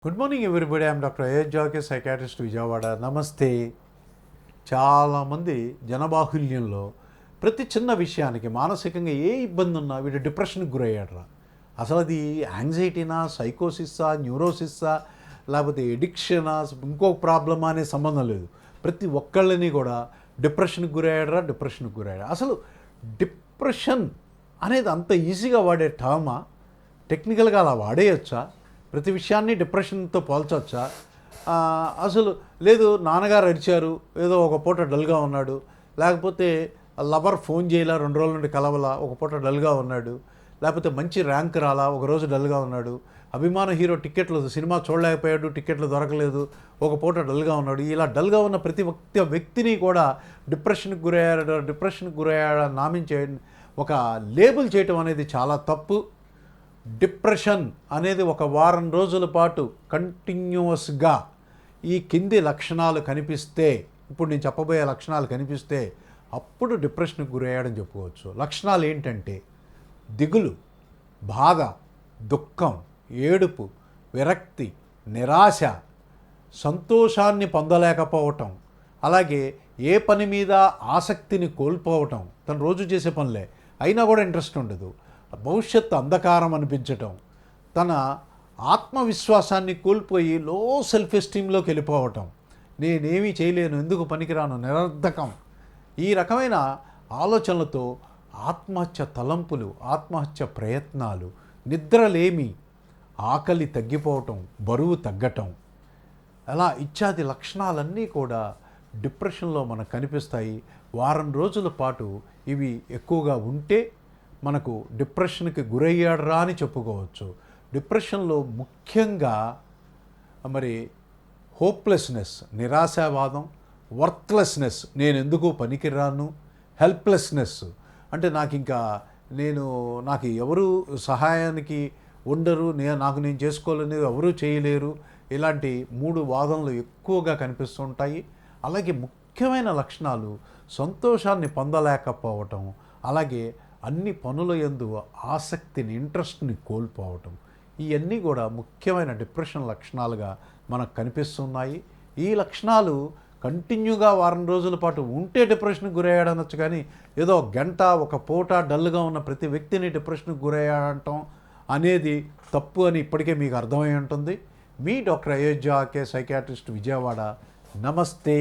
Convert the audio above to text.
Good morning everybody. I'm doctor అయోధ్యాకే psychiatrist Vijayawada. నమస్తే. చాలామంది జనబాహుల్యంలో ప్రతి చిన్న విషయానికి మానసికంగా ఏ ఇబ్బంది ఉన్నా వీడు డిప్రెషన్కి గురయ్యాడరా. అసలు అది యాంగ్జైటీనా, సైకోసిస్సా, న్యూరోసిస్సా, లేకపోతే ఎడిక్షనా, ఇంకో ప్రాబ్లమా అనే సంబంధం లేదు. ప్రతి ఒక్కళ్ళని కూడా డిప్రెషన్కి గురయ్యాడు. అసలు డిప్రెషన్ అనేది అంత ఈజీగా వాడే టర్మా? టెక్నికల్గా అలా వాడేయచ్చా? ప్రతి విషయాన్ని డిప్రెషన్తో పోల్చొచ్చా? అసలు లేదు, నాన్నగారు అరిచారు, ఏదో ఒక పూట డల్గా ఉన్నాడు, లేకపోతే లవర్ ఫోన్ చేయలా, 2 రోజుల నుండి కలవలా, ఒక పూట డల్గా ఉన్నాడు, లేకపోతే మంచి ర్యాంక్ రాలా, ఒకరోజు డల్గా ఉన్నాడు, అభిమాన హీరో టికెట్లు సినిమా చూడలేకపోయాడు, టికెట్లు దొరకలేదు, ఒక పూట డల్గా ఉన్నాడు. ఇలా డల్గా ఉన్న ప్రతి వ్యక్తిని కూడా డిప్రెషన్కి గురయ్యాడని నామించే ఒక లేబుల్ చేయటం అనేది చాలా తప్పు. డిప్రెషన్ అనేది ఒక వారం రోజుల పాటు కంటిన్యూస్గా ఈ కింది లక్షణాలు కనిపిస్తే, ఇప్పుడు నేను చెప్పబోయే లక్షణాలు కనిపిస్తే అప్పుడు డిప్రెషన్కి గురయ్యాడని చెప్పుకోవచ్చు. లక్షణాలు ఏంటంటే దిగులు, బాధ, దుఃఖం, ఏడుపు, విరక్తి, నిరాశ, సంతోషాన్ని పొందలేకపోవటం, అలాగే ఏ పని మీద ఆసక్తిని కోల్పోవటం, తను రోజు చేసే పనులే అయినా కూడా ఇంట్రెస్ట్ ఉండదు, భవిష్యత్తు అంధకారం అనిపించటం, తన ఆత్మవిశ్వాసాన్ని కోల్పోయి లో సెల్ఫ్ ఎస్టీమ్లోకి వెళ్ళిపోవటం, నేనేమీ చేయలేను, ఎందుకు పనికిరాను, నిరర్ధకం, ఈ రకమైన ఆలోచనలతో ఆత్మహత్య తలంపులు, ఆత్మహత్య ప్రయత్నాలు, నిద్రలేమి, ఆకలి తగ్గిపోవటం, బరువు తగ్గటం, అలా ఇత్యాది లక్షణాలన్నీ కూడా డిప్రెషన్లో మనకు కనిపిస్తాయి. వారం రోజుల పాటు ఇవి ఎక్కువగా ఉంటే మనకు డిప్రెషన్కి గురయ్యాడరా అని చెప్పుకోవచ్చు. డిప్రెషన్లో ముఖ్యంగా మరి హోప్లెస్నెస్, నిరాశావాదం, వర్త్లెస్నెస్, నేను ఎందుకు పనికిరాను, హెల్ప్లెస్నెస్, అంటే నాకు ఎవరు సహాయానికి ఉండరు, నేను చేసుకోలేని ఎవరూ చేయలేరు, ఇలాంటి 3 వాదనలు ఎక్కువగా కనిపిస్తుంటాయి. అలాగే ముఖ్యమైన లక్షణాలు సంతోషాన్ని పొందలేకపోవటం, అలాగే అన్ని పనుల యందు ఆసక్తిని, ఇంట్రెస్ట్ని కోల్పోవటం, ఇవన్నీ కూడా ముఖ్యమైన డిప్రెషన్ లక్షణాలుగా మనకు కనిపిస్తున్నాయి. ఈ లక్షణాలు కంటిన్యూగా వారం రోజుల పాటు ఉంటే డిప్రెషన్కి గురయ్యాడనొచ్చు, కానీ ఏదో గంట ఒక పూట డల్గా ఉన్న ప్రతి వ్యక్తిని డిప్రెషన్కి గురయ్యాడంటాం అనేది తప్పు అని ఇప్పటికే మీకు అర్థమై ఉంటుంది. మీ డాక్టర్ అయోధ్య కే సైకాట్రిస్ట్ విజయవాడ. నమస్తే.